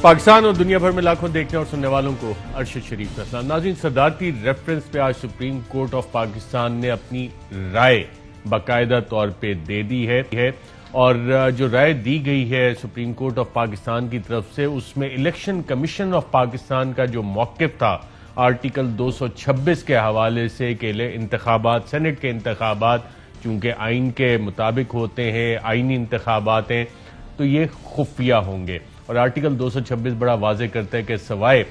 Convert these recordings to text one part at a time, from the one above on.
पाकिस्तान और दुनिया भर में लाखों देखने और सुनने वालों को अरशद शरीफ का सलाम। नाज़रीन, सदारती रेफरेंस पे आज सुप्रीम कोर्ट ऑफ पाकिस्तान ने अपनी राय बाकायदा तौर पे दे दी है और जो राय दी गई है सुप्रीम कोर्ट ऑफ पाकिस्तान की तरफ से, उसमें इलेक्शन कमीशन ऑफ पाकिस्तान का जो मौक़िफ़ था आर्टिकल 226 के हवाले से कि इंतखाबात, सेनेट के इंतखाबात चूंकि आइन के मुताबिक होते हैं, आइनी इंतखाबात हैं, तो ये खुफिया होंगे। और आर्टिकल 226 बड़ा वाज़े करता है कि सवाए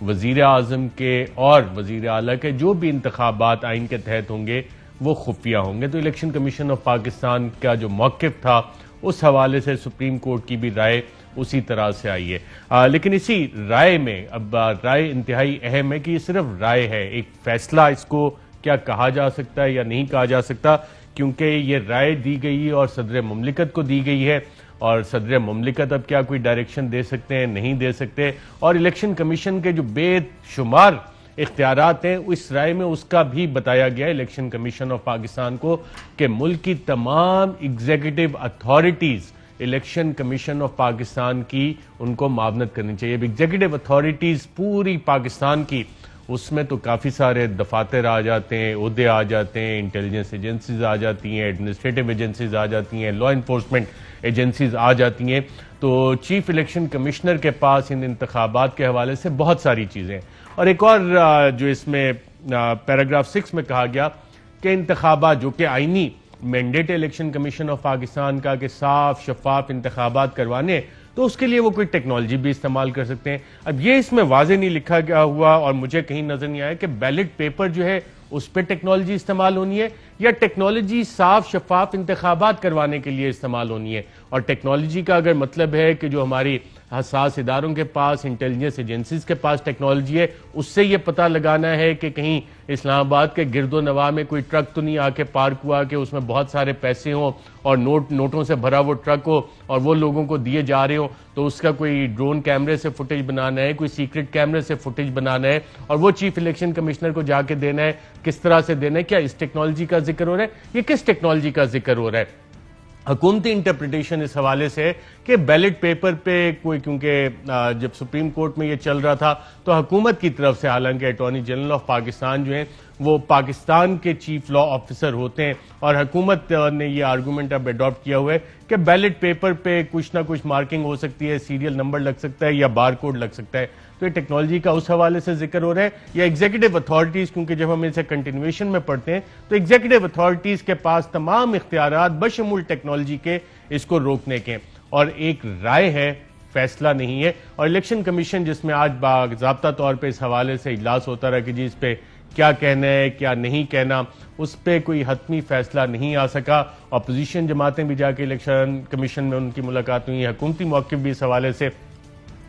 वज़ीर आज़म के और वज़ीर आला के जो भी इंतखाबात आइन के तहत होंगे वो खुफिया होंगे। तो इलेक्शन कमीशन ऑफ पाकिस्तान का जो मौक़िफ़ था उस हवाले से सुप्रीम कोर्ट की भी राय उसी तरह से आई है। लेकिन इसी राय में अब राय इंतहाई अहम है कि ये सिर्फ राय है, एक फैसला इसको क्या कहा जा सकता है या नहीं कहा जा सकता, क्योंकि ये राय दी गई है और सदर मुमलिकत को दी गई है और सदर मुमलिकत अब क्या कोई डायरेक्शन दे सकते हैं, नहीं दे सकते। और इलेक्शन कमीशन के जो बेशुमार इख्तियारात हैं इस राय में उसका भी बताया गया इलेक्शन कमीशन ऑफ पाकिस्तान को कि मुल्क की तमाम executive authorities election commission of Pakistan की उनको मावनत करनी चाहिए। एग्जीक्यूटिव अथॉरिटीज पूरी पाकिस्तान की, उसमें तो काफ़ी सारे दफातर आ जाते हैं, ओहदे आ जाते हैं, इंटेलिजेंस एजेंसीज आ जाती हैं, एडमिनिस्ट्रेटिव एजेंसीज आ जाती हैं, लॉ इन्फोर्समेंट एजेंसीज आ जाती हैं। तो चीफ इलेक्शन कमिश्नर के पास इन इंतखाबात के हवाले से बहुत सारी चीज़ें। और एक और जो इसमें पैराग्राफ 6 में कहा गया कि इंतखाबात जो कि आइनी mandate election commission of Pakistan का कि साफ शफाफ इंतखाबात करवाने, तो उसके लिए वो कोई टेक्नोलॉजी भी इस्तेमाल कर सकते हैं। अब ये इसमें वाज़े नहीं लिखा गया हुआ और मुझे कहीं नजर नहीं आया कि बैलेट पेपर जो है उस पर टेक्नोलॉजी इस्तेमाल होनी है या टेक्नोलॉजी साफ शफाफ इंतखाबात करवाने के लिए इस्तेमाल होनी है। और टेक्नोलॉजी का अगर मतलब है कि जो हमारी हसास इदारों के पास, इंटेलिजेंस एजेंसीज के पास टेक्नोलॉजी है, उससे ये पता लगाना है कि कहीं इस्लामाबाद के गिरदो नवा में कोई ट्रक तो नहीं आके पार्क हुआ कि उसमें बहुत सारे पैसे हों और नोटों से भरा वो ट्रक हो और वो लोगों को दिए जा रहे हो, तो उसका कोई ड्रोन कैमरे से फुटेज बनाना है, कोई सीक्रेट कैमरे से फुटेज बनाना है और वो चीफ इलेक्शन कमिश्नर को जाके देना है। किस तरह से देना है, क्या इस टेक्नोलॉजी का जिक्र हो रहा है, ये किस टेक्नोलॉजी का जिक्र हो रहा है? हुकूमती इंटरप्रिटेशन इस हवाले से कि बैलेट पेपर पे कोई, क्योंकि जब सुप्रीम कोर्ट में ये चल रहा था तो हुकूमत की तरफ से, हालांकि अटॉर्नी जनरल ऑफ पाकिस्तान जो है वो पाकिस्तान के चीफ लॉ ऑफिसर होते हैं और हुकूमत ने ये आर्गूमेंट अब अडॉप्ट किया हुआ है कि बैलेट पेपर पे कुछ ना कुछ मार्किंग हो सकती है, सीरियल नंबर लग सकता है या बार कोड लग सकता है। तो ये टेक्नोलॉजी का उस हवाले से जिक्र हो रहा है या एग्जीक्यूटिव अथॉरिटीज, क्योंकि जब हम इसे कंटिन्यूएशन में पढ़ते हैं तो एग्जीक्यूटिव अथॉरिटीज के पास तमाम इख्तियारात बशमूल टेक्नोलॉजी के इसको रोकने के, और एक राय है, फैसला नहीं है। और इलेक्शन कमीशन जिसमें आज बाज़ाब्ता तौर पर इस हवाले से इजलास होता रहा कि जी इस पे क्या कहना है क्या नहीं कहना, उस पर कोई हतमी फैसला नहीं आ सका। अपोजिशन जमातें भी जाके इलेक्शन कमीशन में उनकी मुलाकात हुई, हुकूमती मौक़िफ़ भी इस हवाले से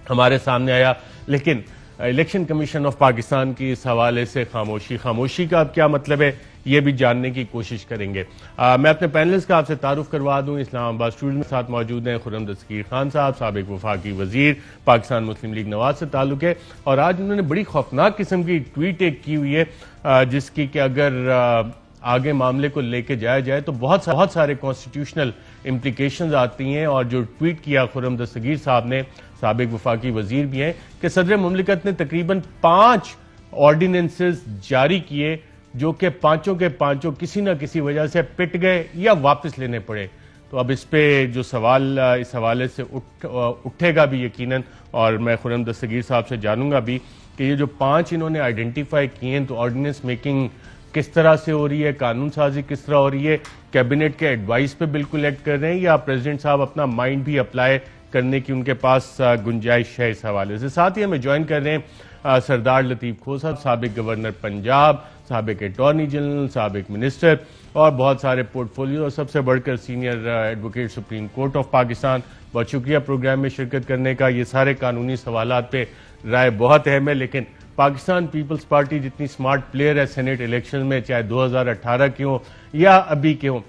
हमारे सामने आया, लेकिन इलेक्शन कमीशन ऑफ पाकिस्तान की इस हवाले से खामोशी का अब क्या मतलब है ये भी जानने की कोशिश करेंगे। मैं अपने पैनलिस्ट का आपसे तारुफ करवा दूं। इस्लामाबाद स्टूडियो में साथ मौजूद हैं खुर्रम दस्तगीर खान साहब, साबिक वफाकी वजीर, पाकिस्तान मुस्लिम लीग नवाज से ताल्लुक है, और आज उन्होंने बड़ी खौफनाक किस्म की ट्वीट एक की हुई है जिसकी कि अगर आगे मामले को लेके जाया जाए तो बहुत सारे कॉन्स्टिट्यूशनल इम्प्लीकेशंस आती हैं। और जो ट्वीट किया खुर्रम दस्तगीर साहब ने, साबिक वफाकी वजीर भी हैं, कि सदर मुमलिकत ने तकरीबन 5 ऑर्डिनेंसेस जारी किए जो कि पांचों के पांचों किसी न किसी वजह से पिट गए या वापस लेने पड़े। तो अब इस पे जो सवाल इस हवाले से उठेगा भी यकीनन, और मैं खुर्रम दस्तगीर साहब से जानूंगा भी कि ये जो 5 इन्होंने आइडेंटिफाई किए हैं, तो ऑर्डिनेंस मेकिंग किस तरह से हो रही है, कानून साजी किस तरह हो रही है, कैबिनेट के एडवाइस पे बिल्कुल एक्ट कर रहे हैं या प्रेसिडेंट साहब अपना माइंड भी अप्लाई करने की उनके पास गुंजाइश है। इस हवाले से साथ ही हमें ज्वाइन कर रहे हैं सरदार लतीफ खोसा, साबिक गवर्नर पंजाब, साबिक अटॉर्नी जनरल, साबिक मिनिस्टर और बहुत सारे पोर्टफोलियो, और सबसे बढ़कर senior advocate supreme court of Pakistan. बहुत शुक्रिया प्रोग्राम में शिरकत करने का। ये सारे कानूनी सवालात पे राय बहुत अहम है, लेकिन पाकिस्तान पीपल्स पार्टी जितनी स्मार्ट प्लेयर है सेनेट इलेक्शन में, चाहे 2018 के हों या अभी के हों,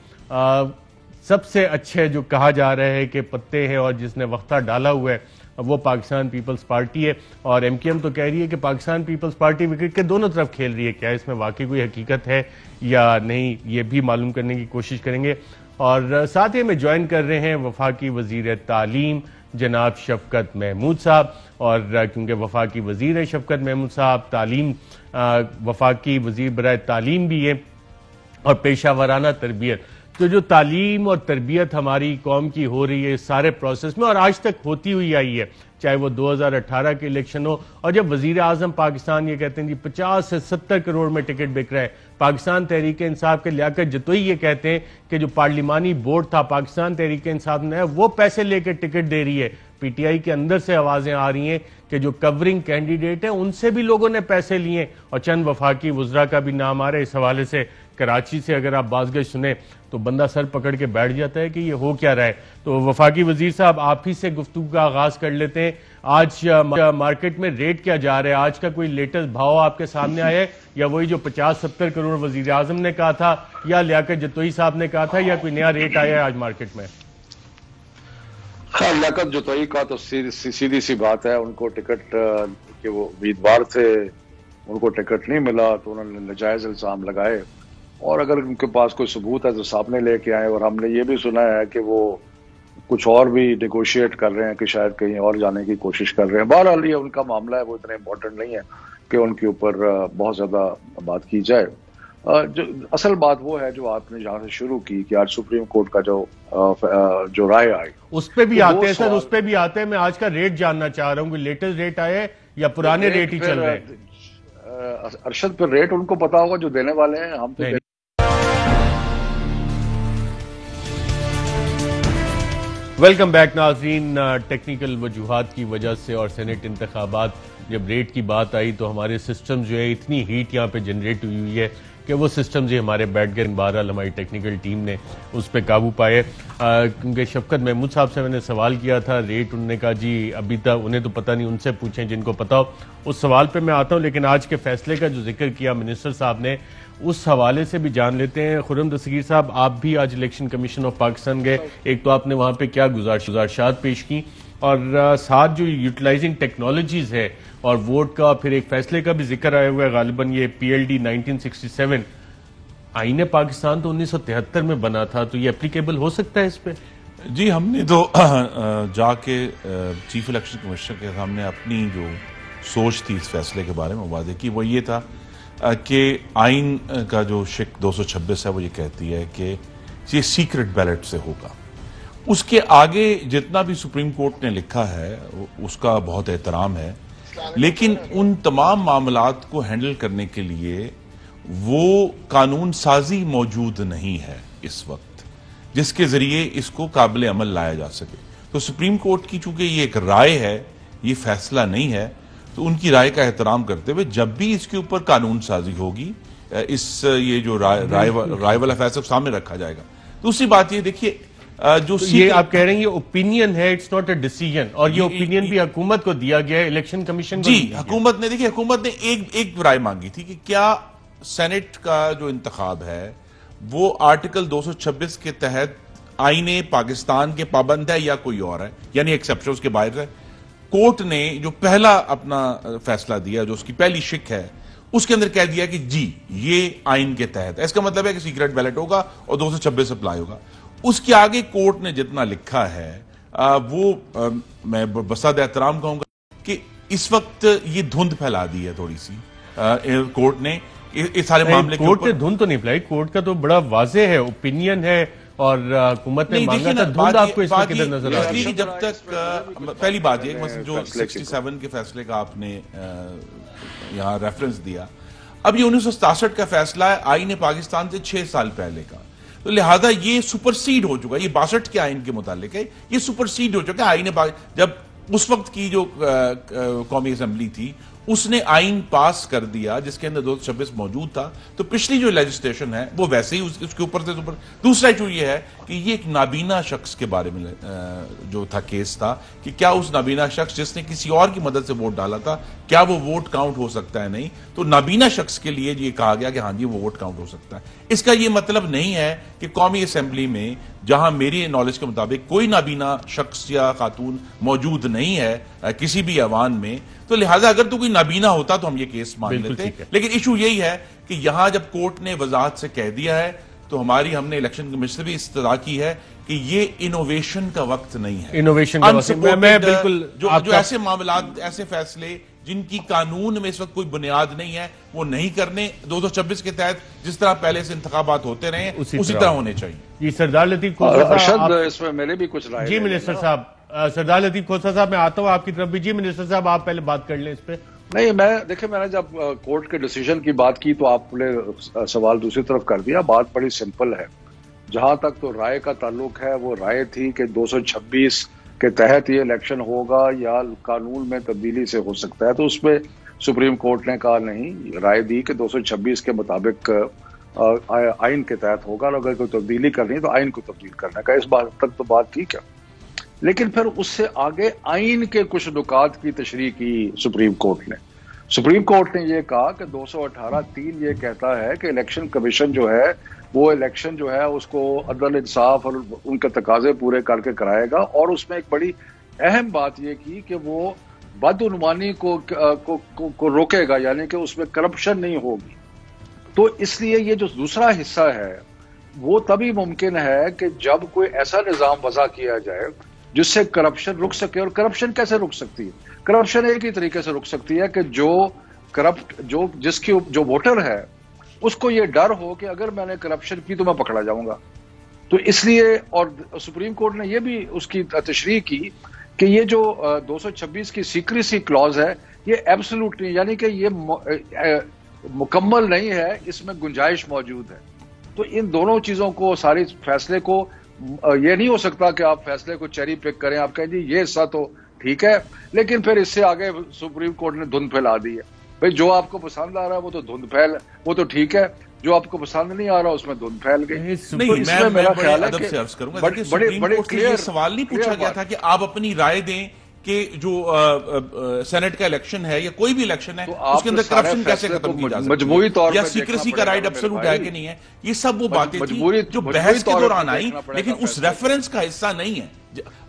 सबसे अच्छे जो कहा जा रहा है कि पत्ते हैं और जिसने वक्ता डाला हुआ है वो पाकिस्तान पीपल्स पार्टी है। और एमकेएम तो कह रही है कि पाकिस्तान पीपल्स पार्टी विकेट के दोनों तरफ खेल रही है। क्या इसमें वाकई कोई हकीकत है या नहीं, ये भी मालूम करने की कोशिश करेंगे। और साथ ही हमें ज्वाइन कर रहे हैं वफाकी वजीर तालीम, जनाब शफकत महमूद साहब, और क्योंकि वफाकी वजीर है शफकत महमूद साहब, तालीम वफाकी वजीर बराए तालीम भी है और पेशा वराना तरबियत। तो जो तालीम और तरबियत हमारी कौम की हो रही है इस सारे प्रोसेस में और आज तक होती हुई आई है, चाहे वो 2018 के इलेक्शन हो, और जब वजीर आजम पाकिस्तान ये कहते हैं जी 50 से 70 करोड़ में टिकट बिक रहा है, पाकिस्तान तहरीक इंसाफ के लियाकत जतोई ये कहते हैं कि जो पार्लिमानी बोर्ड था पाकिस्तान तहरीक इंसाफ ने वो पैसे लेकर टिकट दे रही है। पीटीआई के अंदर से आवाजें आ रही हैं कि जो कवरिंग कैंडिडेट है उनसे भी लोगों ने पैसे लिए, और चंद वफाकी वुज़रा का भी नाम आ रहा है। इस हवाले से कराची से अगर आप बाज़गश सुने तो बंदा सर पकड़ के बैठ जाता है कि ये हो क्या रहा है। तो वफाकी वजीर साहब, आप ही से गुफ्तगू का आगाज कर लेते हैं। आज मार्केट में रेट क्या जा रहा है? आज का कोई लेटेस्ट भाव आपके सामने आया है, या वही जो 50-70 करोड़ वजीर आजम ने कहा था, या लियाकत जतोई साहब ने कहा था, या कोई नया रेट आया है आज मार्केट में? हाँ, लियाकत जतोई का तो सीधी सी बात है, उनको टिकट के वो उम्मीदवार थे, उनको टिकट नहीं मिला तो उन्होंने नाजायज इल्जाम लगाए, और अगर उनके पास कोई सबूत है तो सामने लेके आए। और हमने ये भी सुना है कि वो कुछ और भी नेगोशिएट कर रहे हैं कि शायद कहीं और जाने की कोशिश कर रहे हैं। बहरहाल ये उनका मामला है, वो इतना इंपॉर्टेंट नहीं है कि उनके ऊपर बहुत ज्यादा बात की जाए। जो असल बात वो है जो आपने जहां से शुरू की कि आज सुप्रीम कोर्ट का जो राय आई उस पर भी आते हैं सर, उस पर भी आते हैं। मैं आज का रेट जानना चाह रहा हूँ, लेटेस्ट रेट आए हैं या पुराने रेट ही चल रहे हैं? अरशद, पर रेट उनको पता होगा जो देने वाले हैं, हम तो वेलकम बैक नाज़रीन। टेक्निकल वजूहात की वजह से और सेनेट इंतखाबात जब रेट की बात आई तो हमारे सिस्टम जो है इतनी हीट यहाँ पे जनरेट हुई है कि वो सिस्टम जो हमारे बैठ गए। बहरहाल हमारी टेक्निकल टीम ने उस पर काबू पाए, क्योंकि शफकत महमूद साहब से मैंने सवाल किया था रेट, उन्होंने कहा जी अभी तक उन्हें तो पता नहीं, उनसे पूछें जिनको पता हो। उस सवाल पे मैं आता हूँ, लेकिन आज के फैसले का जो जिक्र किया मिनिस्टर साहब ने उस हवाले से भी जान लेते हैं। खुर्रम दस्तगीर साहब, आप भी आज इलेक्शन कमीशन ऑफ पाकिस्तान गए, एक तो आपने वहां पे क्या गुजारिशात पेश की, और साथ जो यूटिलाइजिंग टेक्नोलॉजीज है और वोट का, फिर एक फैसले का भी जिक्र आया हुआ है, गालिबन ये PLD 1967। आईने पाकिस्तान तो 1973 में बना था, तो ये एप्लीकेबल हो सकता है इस पे? जी, हमने तो जाके चीफ इलेक्शन कमिश्नर के सामने अपनी जो सोच थी इस फैसले के बारे में वादे की, वो ये था कि आइन का जो शिक 226 है वो ये कहती है कि ये सीक्रेट बैलेट से होगा। उसके आगे जितना भी सुप्रीम कोर्ट ने लिखा है उसका बहुत एहतराम है, लेकिन उन तमाम मामलात को हैंडल करने के लिए वो कानून साजी मौजूद नहीं है इस वक्त जिसके जरिए इसको काबिल अमल लाया जा सके। तो सुप्रीम कोर्ट की चूंकि ये एक राय है, ये फैसला नहीं है, तो उनकी राय का एहतराम करते हुए जब भी इसके ऊपर कानून साजी होगी इस ये जो राय वाला फैसला सामने रखा जाएगा। दूसरी बात ये देखिए, जो तो ये आप कह रहे हैं ये ओपिनियन है, इट्स नॉट अ डिसीजन, और ये ओपिनियन भी हुकूमत को दिया गया है, इलेक्शन कमीशन को। जी, हुकूमत ने, देखिए हुकूमत ने एक राय मांगी थी कि क्या सेनेट का जो इंतखाब है वो आर्टिकल 226 के तहत आईने पाकिस्तान के पाबंद है या कोई और है, यानी एक्सेप्शन उसके बाहर है। कोर्ट ने जो पहला अपना फैसला दिया, जो उसकी पहली शिक है, उसके अंदर कह दिया कि जी ये आइन के तहत है। इसका मतलब है कि सीक्रेट बैलेट होगा और 226 अप्लाई होगा। उसके आगे कोर्ट ने जितना लिखा है मैं बसाद एहतराम कहूंगा कि इस वक्त ये धुंध फैला दी है थोड़ी सी कोर्ट ने इस सारे मामले के ऊपर। कोर्ट ने धुंध तो नहीं फैलाई, कोर्ट का तो बड़ा वाजे है, ओपिनियन है, और हुकूमत ने मांगा था। धुंध आपको इसमें किधर नजर आ रही है? जब तक पहली बात ये जो 67 के फैसले का आपने यहाँ रेफरेंस दिया, अब ये 1967 का फैसला है आईने पाकिस्तान से 6 साल पहले का, तो लिहाजा ये सुपरसीड हो चुका है। ये 62 के आइन के मुतालिक है, ये सुपरसीड हो चुका है। आईने जब उस वक्त की जो कौमी असेंबली थी उसने आइन पास कर दिया जिसके अंदर 226 मौजूद था, तो पिछली जो लेजिस्लेशन है वो वैसे ही उसके ऊपर से ऊपर। दूसरा इशू ये है कि ये एक नाबीना शख्स के बारे में जो था केस था कि क्या उस नाबीना शख्स जिसने किसी और की मदद से वोट डाला था, क्या वो वोट काउंट हो सकता है? नहीं। तो नाबीना शख्स के लिए ये कहा गया कि हाँ जी वो वोट काउंट हो सकता है। इसका ये मतलब नहीं है कि कौमी असेंबली में, जहां मेरी नॉलेज के मुताबिक कोई नाबीना शख्स या खातून मौजूद नहीं है किसी भी ऐवान में, तो लिहाजा अगर तो कोई नाबीना होता तो हम ये केस मान लेते। लेकिन इशू यही है कि यहां जब कोर्ट ने वजाहत से कह दिया है तो हमने इलेक्शन कमीशन से भी इस्तदा की है कि ये इनोवेशन का वक्त नहीं है। इनोवेशन का वक्त मैं बिल्कुल जो ऐसे मामलात, ऐसे फैसले जिनकी कानून में इस वक्त कोई बुनियाद नहीं है, वो नहीं करने। 226 के तहत जिस तरह पहले से इंतखाबात होते रहे उसी तरह होने चाहिए। जी सरदार लतीफ खोसा साहब, इसमें मेरे भी कुछ राय। जी मिनिस्टर साहब, सरदार लतीफ खोसा साहब मैं आता हूं आपकी तरफ भी। जी मिनिस्टर साहब, आप पहले बात कर लें इस पे। नहीं, मैंने जब कोर्ट के डिसीजन की बात की तो आपने सवाल दूसरी तरफ कर दिया। बात बड़ी सिंपल है। जहां तक तो राय का ताल्लुक है, वो राय थी कि 226 के तहत ये इलेक्शन होगा या कानून में तब्दीली से हो सकता है। तो उसमें सुप्रीम कोर्ट ने कहा नहीं, राय दी कि 226 के मुताबिक आइन के तहत होगा, और अगर कोई तब्दीली करनी है तो आइन को तब्दील करने का। इस बात तक तो बात ठीक है, लेकिन फिर उससे आगे आइन के कुछ नुकात की तशरीह की सुप्रीम कोर्ट ने। सुप्रीम कोर्ट ने यह कहा कि 218(3) ये कहता है कि इलेक्शन कमीशन जो है वो इलेक्शन जो है उसको अदल इंसाफ और उनके तकाजे पूरे करके कराएगा, और उसमें एक बड़ी अहम बात यह की कि वो बदउनवानी को रोकेगा, यानी कि उसमें करप्शन नहीं होगी। तो इसलिए ये जो दूसरा हिस्सा है वो तभी मुमकिन है कि जब कोई ऐसा निजाम वज़ा किया जाए जिससे करप्शन रुक सके। और करप्शन कैसे रुक सकती है? करप्शन एक ही तरीके से रुक सकती है कि जो वोटर है उसको ये डर हो कि अगर मैंने करप्शन की तो मैं पकड़ा जाऊंगा। तो इसलिए, और सुप्रीम कोर्ट ने यह भी उसकी तशरीह की कि ये जो 226 की सीक्रेसी क्लॉज है ये एब्सोल्यूट नहीं, यानी कि ये मुकम्मल नहीं है, इसमें गुंजाइश मौजूद है। तो इन दोनों चीजों को, सारी फैसले को, ये नहीं हो सकता कि आप फैसले को चेरी पिक करें, आप कहें जी ये हिस्सा तो ठीक है, लेकिन फिर इससे आगे सुप्रीम कोर्ट ने धुंध फैला दी है। भाई जो आपको पसंद आ रहा है वो तो ठीक है, जो आपको पसंद नहीं आ रहा उसमें धुंध फैल गई। नहीं, मैं मेरा ख्याल है कि अर्ज करूंगा, बड़े क्लियर सवाल नहीं पूछा गया था कि आप अपनी राय दें कि जो सेनेट का इलेक्शन है या कोई भी इलेक्शन है तो उसके अंदर करप्शन कैसे खत्म की जा सकती है, या सीक्रेसी का राइट एब्सोल्यूट है कि नहीं है। ये सब वो बातें थी जो बहस के दौरान आई, लेकिन उस रेफरेंस का हिस्सा नहीं है।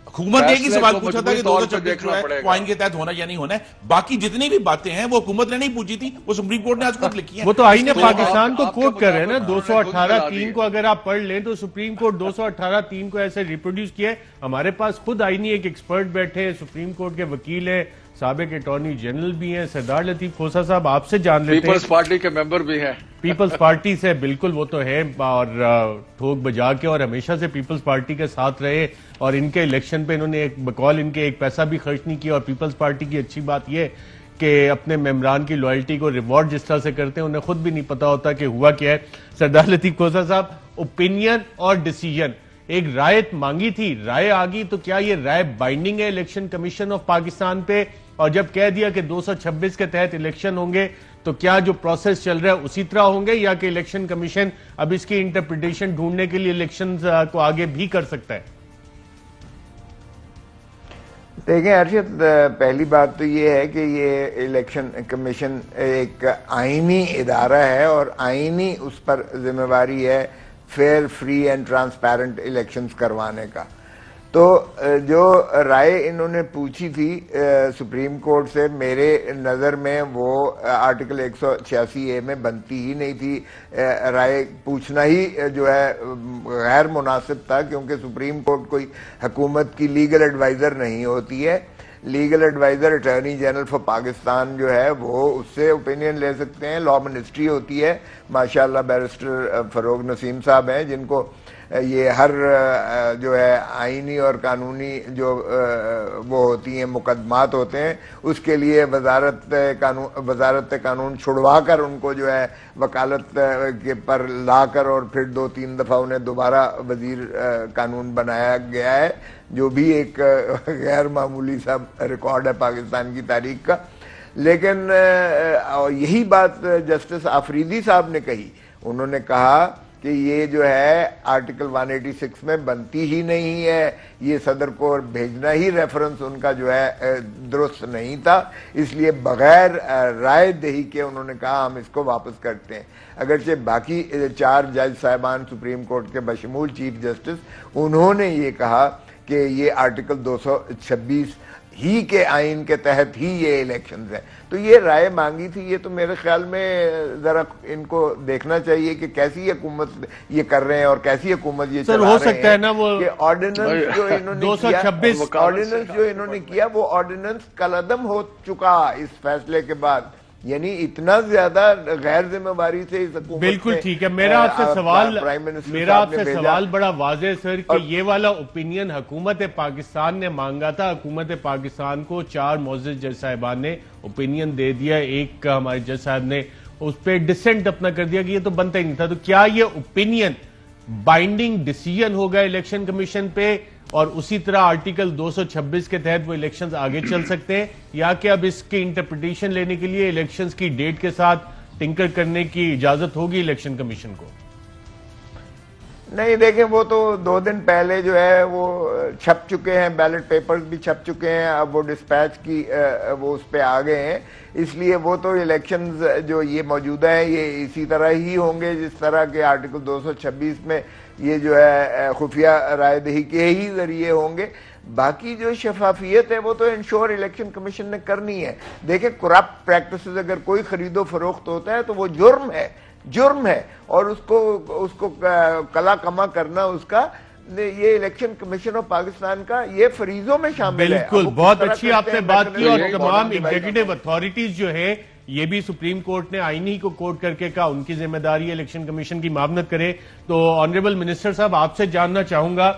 हुकूमत ने एक ही सवाल पूछा था कि 226 जो है वो आइन के तहत होना या नहीं होना है। बाकी जितनी भी बातें हैं वो हुकूमत ने नहीं पूछी थी, वो सुप्रीम कोर्ट ने आज खुद लिखी है। वो तो आइन पाकिस्तान को कोट कर रहे हैं ना, 218(3) को अगर आप पढ़ लें तो सुप्रीम कोर्ट 218(3) को ऐसे रिप्रोड्यूस किया है। हमारे पास खुद आईनी एक एक्सपर्ट बैठे हैं, सुप्रीम कोर्ट के वकील है, साबिक अटॉर्नी जनरल भी हैं, सरदार लतीफ खोसा साहब, आपसे जान लेते हैं। पीपल्स पार्टी के मेंबर भी हैं। पीपल्स पार्टी से बिल्कुल वो तो है, और ठोक बजा के और हमेशा से पीपल्स पार्टी के साथ रहे, और इनके इलेक्शन पे इन्होंने बकौल इनके एक पैसा भी खर्च नहीं किया। और पीपल्स पार्टी की अच्छी बात यह कि अपने मेंबरान की लॉयल्टी को रिवॉर्ड जिस तरह से करते हैं उन्हें खुद भी नहीं पता होता कि हुआ क्या है। सरदार लतीफ खोसा साहब, ओपिनियन और डिसीजन, एक राय मांगी थी, राय आ गई, तो क्या ये राय बाइंडिंग है इलेक्शन कमीशन ऑफ पाकिस्तान पे? और जब कह दिया कि 226 के तहत इलेक्शन होंगे तो क्या जो प्रोसेस चल रहा है उसी तरह होंगे, या कि इलेक्शन कमीशन अब इसकी इंटरप्रिटेशन ढूंढने के लिए इलेक्शन को आगे भी कर सकता है? देखें अर्शद, पहली बात तो ये है कि ये इलेक्शन कमीशन एक आईनी इदारा है और आईनी उस पर जिम्मेवारी है fair, free and transparent elections करवाने का। तो जो राय इन्होंने पूछी थी सुप्रीम कोर्ट से, मेरे नज़र में वो आर्टिकल 186A में बनती ही नहीं थी। राय पूछना ही जो है गैर मुनासिब था, क्योंकि सुप्रीम कोर्ट कोई हुकूमत की लीगल एडवाइज़र नहीं होती है। Legal adviser attorney general for Pakistan जो है वो उससे ओपिनियन ले सकते हैं। लॉ मिनिस्ट्री होती है, माशाल्लाह बैरिस्टर फरोग नसीम साहब हैं, जिनको ये हर जो है आईनी और कानूनी जो वो होती हैं, मुकदमात होते हैं, उसके लिए वजारत कानून छुड़वा कर उनको जो है वकालत के पर लाकर और फिर 2-3 दफ़ा उन्हें दोबारा वजीर कानून बनाया गया है, जो भी एक गैर मामूली सा रिकॉर्ड है पाकिस्तान की तारीख का। लेकिन यही बात जस्टिस आफरीदी साहब ने कही। उन्होंने कहा कि ये जो है आर्टिकल 186 में बनती ही नहीं है, ये सदर को भेजना ही रेफरेंस उनका जो है दुरुस्त नहीं था, इसलिए बगैर राय दही के उन्होंने कहा हम इसको वापस करते हैं। अगरचे बाकी 4 जज साहिबान सुप्रीम कोर्ट के बशमूल चीफ जस्टिस, उन्होंने ये कहा कि ये आर्टिकल 226 ही के आइन के तहत ही ये इलेक्शन है। तो ये राय मांगी थी, ये तो मेरे ख्याल में जरा इनको देखना चाहिए कि कैसी हुकूमत ये कर रहे हैं और कैसी हुकूमत ये चला हो सकता है ना वो ऑर्डिनेंस जो इन्होंने 226 ऑर्डिनेंस जो इन्होंने किया वो ऑर्डिनेंस कलअदम हो चुका इस फैसले के बाद, यानी इतना ज्यादा गैर जिम्मेवारी से इस हुकूमत बिल्कुल ठीक है। मेरा आपसे सवाल बड़ा वाज़ेह सर कि ये वाला ओपिनियन हुकूमत पाकिस्तान ने मांगा था, हुकूमत पाकिस्तान को 4 मोअज़्ज़िज़ जज साहिबान ने ओपिनियन दे दिया, एक हमारे जज साहब ने उस पर डिसेंट अपना कर दिया कि ये तो बनता ही नहीं था। तो क्या ये ओपिनियन बाइंडिंग डिसीजन होगा इलेक्शन कमीशन पे और उसी तरह आर्टिकल 226 के तहत वो इलेक्शंस आगे चल सकते हैं, या कि अब इसकी इंटरप्रिटेशन लेने के लिए इलेक्शंस की डेट के साथ टिंकर करने की इजाजत होगी इलेक्शन कमीशन को? नहीं, देखें वो तो 2 दिन पहले जो है वो छप चुके हैं, बैलेट पेपर्स भी छप चुके हैं, अब वो डिस्पैच की वो उस पे आ गए हैं, इसलिए वो तो इलेक्शंस जो ये मौजूदा है ये इसी तरह ही होंगे जिस तरह के आर्टिकल 226 में ये जो है खुफिया रायदही के ही जरिए होंगे। बाकी जो शफाफियत है वो तो इंश्योर इलेक्शन कमीशन ने करनी है। देखें, करप्ट प्रैक्टिसेस अगर कोई खरीदो फरोख्त होता है तो वो जुर्म है और उसको कला कमा करना उसका ये इलेक्शन कमीशन ऑफ पाकिस्तान का ये फरीजों में शामिल है। बिल्कुल, बहुत अच्छी आपने बात की। और तमाम एग्जीक्यूटिव अथॉरिटीज जो है ये भी सुप्रीम कोर्ट ने आईनी को कोर्ट करके कहा उनकी जिम्मेदारी है इलेक्शन कमीशन की मामनत करे। तो ऑनरेबल मिनिस्टर साहब, आपसे जानना चाहूंगा,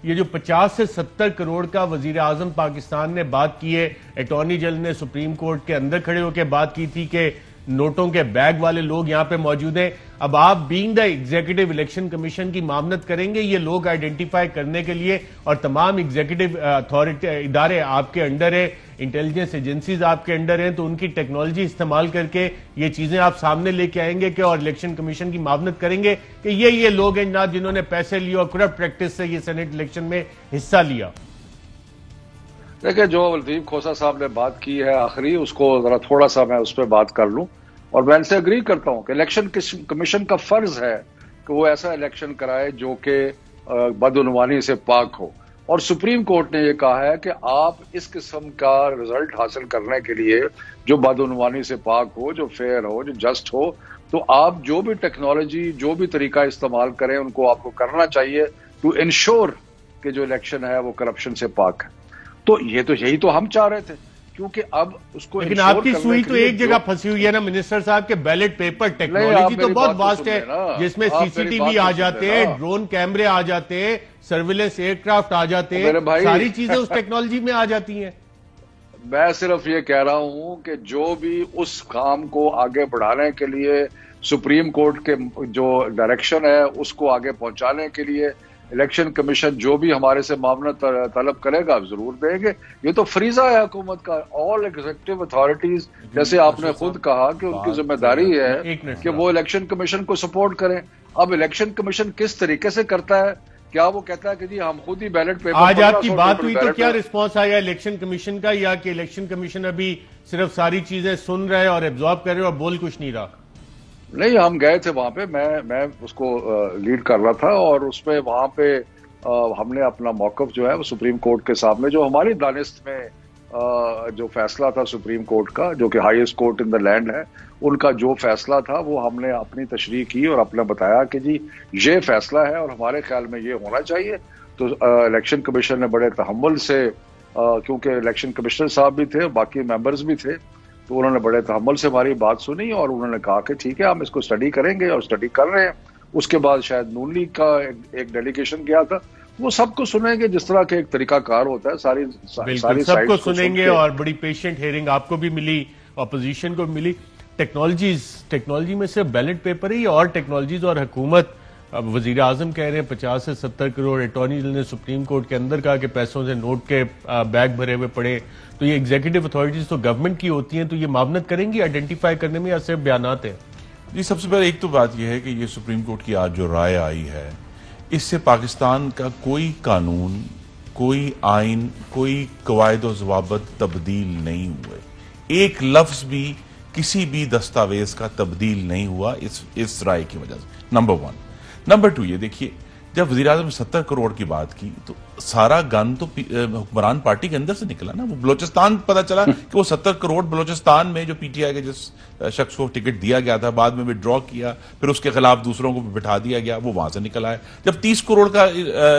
ये जो 50 से 70 करोड़ का वजीर आजम पाकिस्तान ने बात की है, अटॉर्नी जनरल ने सुप्रीम कोर्ट के अंदर खड़े होकर बात की थी कि नोटों के बैग वाले लोग यहां पे मौजूद हैं। अब आप being the executive election commission की मामनत करेंगे ये लोग आइडेंटिफाई करने के लिए, और तमाम एग्जीक्यूटिव अथॉरिटी इदारे आपके अंडर है, इंटेलिजेंस एजेंसीज आपके अंडर हैं, तो उनकी टेक्नोलॉजी इस्तेमाल करके ये चीजें आप सामने लेके आएंगे कि और इलेक्शन कमीशन की मामनत करेंगे कि ये लोग हैं जनाब जिन्होंने पैसे लिए और करप्ट प्रैक्टिस से ये सेनेट इलेक्शन में हिस्सा लिया? देखिए, जो लतीफ खोसा साहब ने बात की है आखिरी, उसको जरा थोड़ा सा मैं उस पर बात कर लूं। और मैं इनसे एग्री करता हूं कि इलेक्शन कमीशन का फर्ज है कि वो ऐसा इलेक्शन कराए जो कि बदउनवानी से पाक हो। और सुप्रीम कोर्ट ने यह कहा है कि आप इस किस्म का रिजल्ट हासिल करने के लिए जो बदउनवानी से पाक हो, जो फेयर हो, जो जस्ट हो, तो आप जो भी टेक्नोलॉजी, जो भी तरीका इस्तेमाल करें उनको आपको करना चाहिए टू इंश्योर कि जो इलेक्शन है वो करप्शन से पाक है। तो यही तो हम चाह रहे थे, क्योंकि अब उसको, लेकिन आपकी सुई तो एक जगह फंसी हुई है ना मिनिस्टर साहब के बैलेट पेपर। टेक्नोलॉजी तो बहुत वास्ट है जिसमें सीसीटीवी आ जाते हैं, ड्रोन कैमरे आ जाते हैं, सर्विलेंस एयरक्राफ्ट आ जाते हैं, सारी चीजें उस टेक्नोलॉजी में आ जाती हैं। मैं सिर्फ ये कह रहा हूं कि जो भी उस काम को आगे बढ़ाने के लिए सुप्रीम कोर्ट के जो डायरेक्शन है उसको आगे पहुंचाने के लिए इलेक्शन कमीशन जो भी हमारे से मामला तलब करेगा जरूर देंगे। ये तो फरीजा है हुकूमत का। ऑल एग्जीक्यूटिव अथॉरिटीज, जैसे आपने खुद कहा कि उनकी जिम्मेदारी है कि वो इलेक्शन कमीशन को सपोर्ट करें। अब इलेक्शन कमीशन किस तरीके से करता है, क्या वो कहता है कि जी हम खुद ही बैलेट पेपर, आज आपकी बात हुई तो क्या रिस्पॉन्स आया इलेक्शन कमीशन का, या कि इलेक्शन कमीशन अभी सिर्फ सारी चीजें सुन रहे और एब्जॉर्ब कर रहे और बोल कुछ नहीं रहा? नहीं, हम गए थे वहां पे, मैं उसको लीड कर रहा था और उसमें वहां पे हमने अपना मौकफ जो है वो सुप्रीम कोर्ट के सामने, जो हमारी दानिस्त में जो फैसला था सुप्रीम कोर्ट का, जो कि highest court in the land है, उनका जो फैसला था वो हमने अपनी तशरीह की और अपने बताया कि जी ये फैसला है और हमारे ख्याल में ये होना चाहिए। तो इलेक्शन कमीशन ने बड़े तहम्मुल से, क्योंकि इलेक्शन कमिश्नर साहब भी थे, बाकी मेंबर्स भी थे, तो उन्होंने बड़े तहम्मुल से हमारी बात सुनी और उन्होंने कहा कि ठीक है हम इसको स्टडी करेंगे, और स्टडी कर रहे हैं। उसके बाद शायद नून लीग का एक डेलीगेशन गया था, वो सबको सुनेंगे जिस तरह के एक तरीकाकार होता है, सारी सबको सुनेंगे और बड़ी पेशेंट हेयरिंग आपको भी मिली, अपोजिशन को भी मिली। टेक्नोलॉजी में सिर्फ बैलेट पेपर ही और टेक्नोलॉजीज और हुकूमत, अब वजीर आजम कह रहे हैं 50 से 70 करोड़, अटॉर्नी जनरल ने सुप्रीम कोर्ट के अंदर कहा कि पैसों से नोट के बैग भरे हुए पड़े, तो ये एग्जीक्यूटिव अथॉरिटीज तो गवर्नमेंट की होती हैं, तो ये मामनत करेंगी आइडेंटिफाई करने में या सिर्फ बयानात है? जी, सबसे पहले एक तो बात यह है कि ये सुप्रीम कोर्ट की आज जो राय आई है, इससे पाकिस्तान का कोई कानून, कोई आइन, कोई कवायद और ज़वाबित तब्दील नहीं हुए। एक लफ्ज भी किसी भी दस्तावेज का तब्दील नहीं हुआ इस राय की वजह से, नंबर 1। नंबर 2, ये देखिए जब वज़ीर-ए-आज़म ने 70 करोड़ की बात की तो सारा गन तो हुक्मरान पार्टी के अंदर से निकला ना। वो बलोचिस्तान पता चला कि वो 70 करोड़ बलोचिस्तान में जो पीटीआई के जिस शख्स को टिकट दिया गया था, बाद में विड्रॉ किया, फिर उसके खिलाफ दूसरों को बिठा दिया गया, वो वहां से निकल आया। जब 30 करोड़ का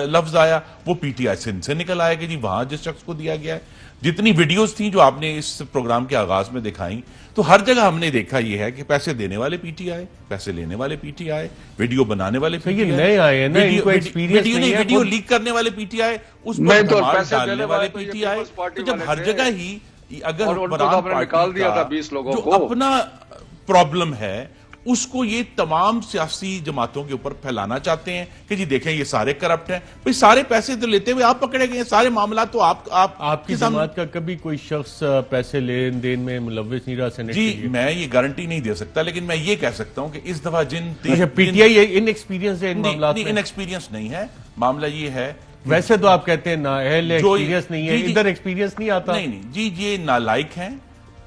लफ्ज आया वो पीटीआई सिंध से निकल आया कि जी वहां जिस शख्स को दिया गया है। जितनी वीडियोस थी जो आपने इस प्रोग्राम के आगाज में दिखाई, तो हर जगह हमने देखा यह है कि पैसे देने वाले पीटीआई, पैसे लेने वाले पीटीआई, वीडियो बनाने वाले पीटीआई, ये नए आए हैं ना, इनको एक्सपीरियंस नहीं है। वीडियो लीक करने वाले पीटीआई, उस पर धमाल डालने वाले पीटीआई। तो जब हर जगह ही अगर निकाल दिया था 20 लोगों को, अपना प्रॉब्लम है उसको ये तमाम सियासी जमातों के ऊपर फैलाना चाहते हैं कि जी देखें ये सारे करप्ट हैं। भाई सारे पैसे तो लेते हुए आप पकड़े गए, सारे मामला तो आपकी जमात का कभी कोई शख्स पैसे लेन देन में मुलव्विस नहीं रहा सेनेट जी? मैं ये गारंटी नहीं दे सकता, लेकिन मैं ये कह सकता हूं कि इस दफा पीटीआई इनएक्सपीरियंस है इन मामलों में। इनएक्सपीरियंस नहीं है, मामला ये है। वैसे तो आप कहते हैं ना एक्सपीरियंस नहीं है, इधर एक्सपीरियंस नहीं आता। नहीं जी, ये नालायक हैं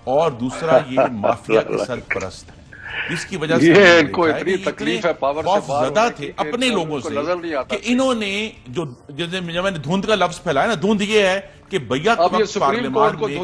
और दूसरा ये माफिया के सरपरस्त हैं, जिसकी वजह से इनको इतनी तकलीफ है, पावर से ज्यादा थे अपने लोगों से नजर नहीं आता कि इन्होंने जो जैसे मैंने धुंध का लफ्ज फैलाया ना, धुंध ये है कि बैक वक्त पार्लियामान में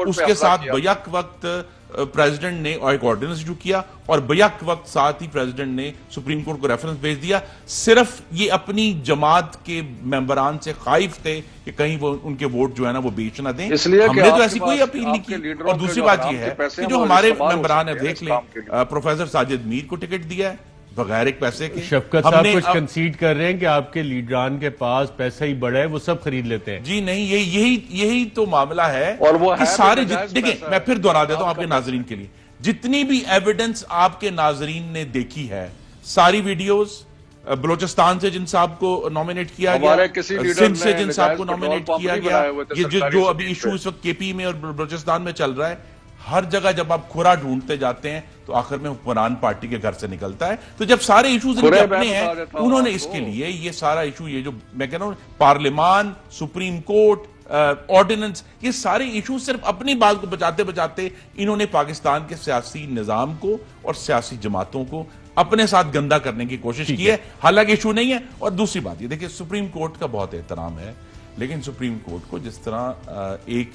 उसके साथ बैक वक्त प्रेसिडेंट ने एक ऑर्डिनेंस इशू किया और बैक वक्त साथ ही प्रेसिडेंट ने सुप्रीम कोर्ट को रेफरेंस भेज दिया। सिर्फ ये अपनी जमात के मेंबरान से खाइफ थे कि कहीं वो उनके वोट जो है ना वो बेच ना दें, हमने तो ऐसी कोई अपील नहीं की। और दूसरी बात ये है कि जो हमारे मेंबरान है, देख लें, प्रोफेसर साजिद मीर को टिकट दिया है बगैर एक पैसे के। शफकत साहब कुछ कंसीड कर रहे हैं कि आपके लीडरान के पास पैसा ही बड़ा है, वो सब खरीद लेते हैं। जी नहीं, यही तो मामला है। और वो कि सारे देखिए, मैं फिर दोहरा देता हूं आपके नाजरीन के लिए, जितनी भी एविडेंस आपके नाजरीन ने देखी है, सारी वीडियोस बलोचिस्तान से जिन साहब को नॉमिनेट किया गया, सिंध से जिन साहब को नॉमिनेट किया गया, ये जो अभी इशू इस वक्त केपी में और बलोचिस्तान में चल रहा है, हर जगह जब आप खुरा ढूंढते जाते हैं तो आखिर में हुक्मरान पार्टी के घर से निकलता है। तो जब सारे इशूज इनके अपने हैं, उन्होंने इसके लिए ये सारा इशू, ये जो मैं कह रहा हूं पार्लियामान, सुप्रीम कोर्ट, ऑर्डिनेंस, ये सारे इशू सिर्फ अपनी बात को बचाते बचाते इन्होंने पाकिस्तान के सियासी निजाम को और सियासी जमातों को अपने साथ गंदा करने की कोशिश की है। हालांकि इशू नहीं है। और दूसरी बात ये देखिए, सुप्रीम कोर्ट का बहुत एहतराम है, लेकिन सुप्रीम कोर्ट को जिस तरह एक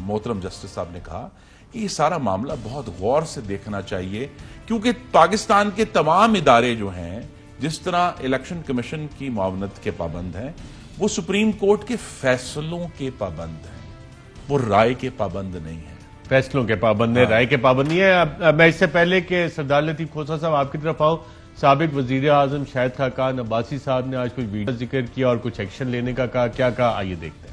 मोहतरम जस्टिस साहब ने कहा कि ये सारा मामला बहुत गौर से देखना चाहिए, क्योंकि पाकिस्तान के तमाम इदारे जो हैं, जिस तरह इलेक्शन कमीशन की मुआवनत के पाबंद हैं, वो सुप्रीम कोर्ट के फैसलों के पाबंद हैं, वो राय के पाबंद नहीं है। फैसलों के पाबंद है, राय के पाबंद नहीं है। मैं इससे पहले कि सरदार लतीफ खोसा साहब आपकी तरफ आऊं, साबिक वजीर आजम शाहिद खाकान अब्बासी साहब ने आज कुछ वीडियो जिक्र किया और कुछ एक्शन लेने का कहा। क्या कहा, आइए देखते हैं।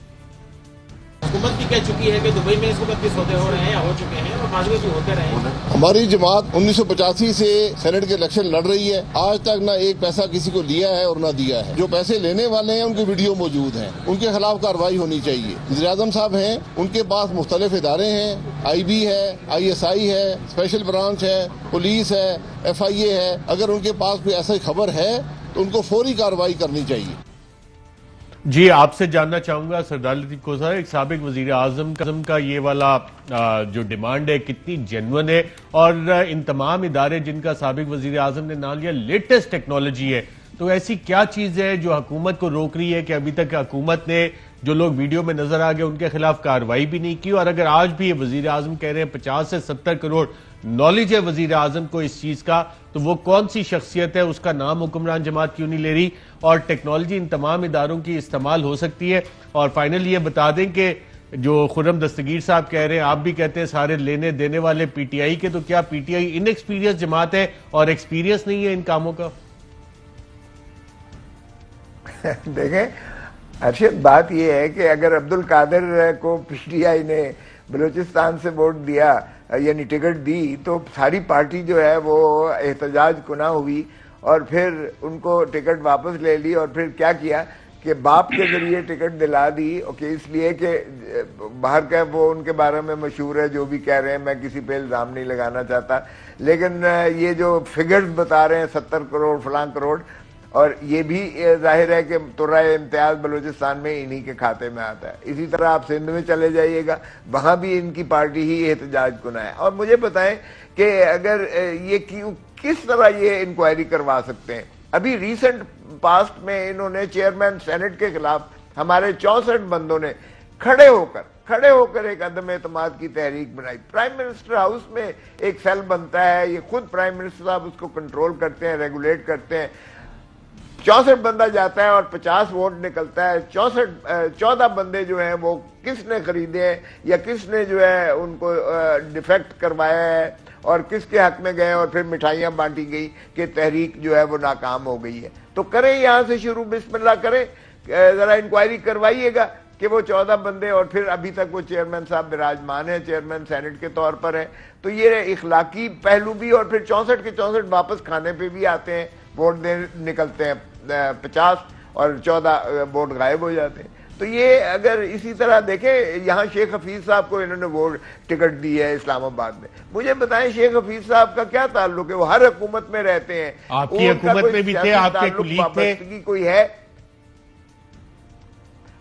हुकूमत भी कह चुकी है कि दुबई में इस वक्त भी सौदे हो रहे हैं या हो चुके हैं और बाद में भी होते रहे। हमारी जमात 1985 से सेनेट के इलेक्शन लड़ रही है, आज तक ना एक पैसा किसी को लिया है और ना दिया है। जो पैसे लेने वाले हैं उनकी वीडियो मौजूद है, उनके खिलाफ कार्रवाई होनी चाहिए। वज़ीर आज़म साहब हैं, उनके पास मुख्तलिफ इदारे हैं, IB है, ISI है, स्पेशल ब्रांच है, पुलिस है, FIA है। अगर उनके पास कोई ऐसी खबर है तो उनको फौरी कार्रवाई करनी चाहिए। जी, आपसे जानना चाहूंगा सरदार लतीफ खोसा, एक साबिक वजीर आजम का ये वाला जो डिमांड है कितनी जेन्युइन है, और इन तमाम इदारे जिनका साबिक वजीर आजम ने नाम लिया लेटेस्ट टेक्नोलॉजी है, तो ऐसी क्या चीज है जो हुकूमत को रोक रही है कि अभी तक हुकूमत ने जो लोग वीडियो में नजर आ गए उनके खिलाफ कार्रवाई भी नहीं की? और अगर आज भी वजीर आजम कह रहे हैं 50 से 70 करोड़ नॉलेज है वजीर आजम को इस चीज का, तो वो कौन सी शख्सियत है, उसका नाम हुक्मरान जमात क्यों नहीं ले रही? और टेक्नोलॉजी इन तमाम इदारों की इस्तेमाल हो सकती है। और फाइनली ये बता दें कि जो खुर्रम दस्तगीर साहब कह रहे हैं, आप भी कहते हैं सारे लेने देने वाले पीटीआई के, तो क्या पीटीआई इनएक्सपीरियंस जमात है और एक्सपीरियंस नहीं है इन कामों का? देखें अर्शद, बात यह है कि अगर अब्दुल कादिर को पीटीआई ने बलूचिस्तान से वोट दिया यानी टिकट दी, तो सारी पार्टी जो है वो एहतजाज कुना हुई और फिर उनको टिकट वापस ले ली। और फिर क्या किया कि बाप के जरिए टिकट दिला दी, ओके, इसलिए कि बाहर का वो उनके बारे में मशहूर है जो भी कह रहे हैं, मैं किसी पे इल्ज़ाम नहीं लगाना चाहता, लेकिन ये जो फिगर्स बता रहे हैं 70 करोड़ फलां करोड़, और ये भी जाहिर है कि तुर्रा इम्तियाज बलूचिस्तान में इन्हीं के खाते में आता है। इसी तरह आप सिंध में चले जाइएगा, वहाँ भी इनकी पार्टी ही एहतजाज कुना है। और मुझे बताएं कि अगर ये किस तरह ये इंक्वायरी करवा सकते हैं अभी रिसेंट पास्ट में इन्होंने चेयरमैन सेनेट के खिलाफ हमारे 64 बंदों ने खड़े होकर एक अदम एतमाद की तहरीक बनाई। प्राइम मिनिस्टर हाउस में एक सेल बनता है, ये खुद प्राइम मिनिस्टर साहब उसको कंट्रोल करते हैं, रेगुलेट करते हैं। 64 बंदा जाता है और 50 वोट निकलता है। 14 बंदे जो हैं वो किसने खरीदे हैं या किसने जो है उनको डिफेक्ट करवाया है और किसके हक में गए और फिर मिठाइयां बांटी गई कि तहरीक जो है वो नाकाम हो गई है। तो करें यहां से शुरू, बिस्मिल्लाह करें, जरा इंक्वायरी करवाइएगा कि वो 14 बंदे और फिर अभी तक वो चेयरमैन साहब विराजमान है, चेयरमैन सेनेट के तौर पर है। तो ये इखलाकी पहलू भी, और फिर 64 के 64 वापस खाने पे भी आते हैं, वोट दे निकलते हैं 50 और 14 वोट गायब हो जाते हैं। तो ये अगर इसी तरह देखें, यहाँ शेख हफीज साहब को इन्होंने वोट टिकट दी है इस्लामाबाद में। मुझे बताएं शेख हफीज साहब का क्या ताल्लुक है? वो हर हुकूमत में रहते हैं, आपकी हुकूमत में भी थे, आपके कुलीग थे, कोई है?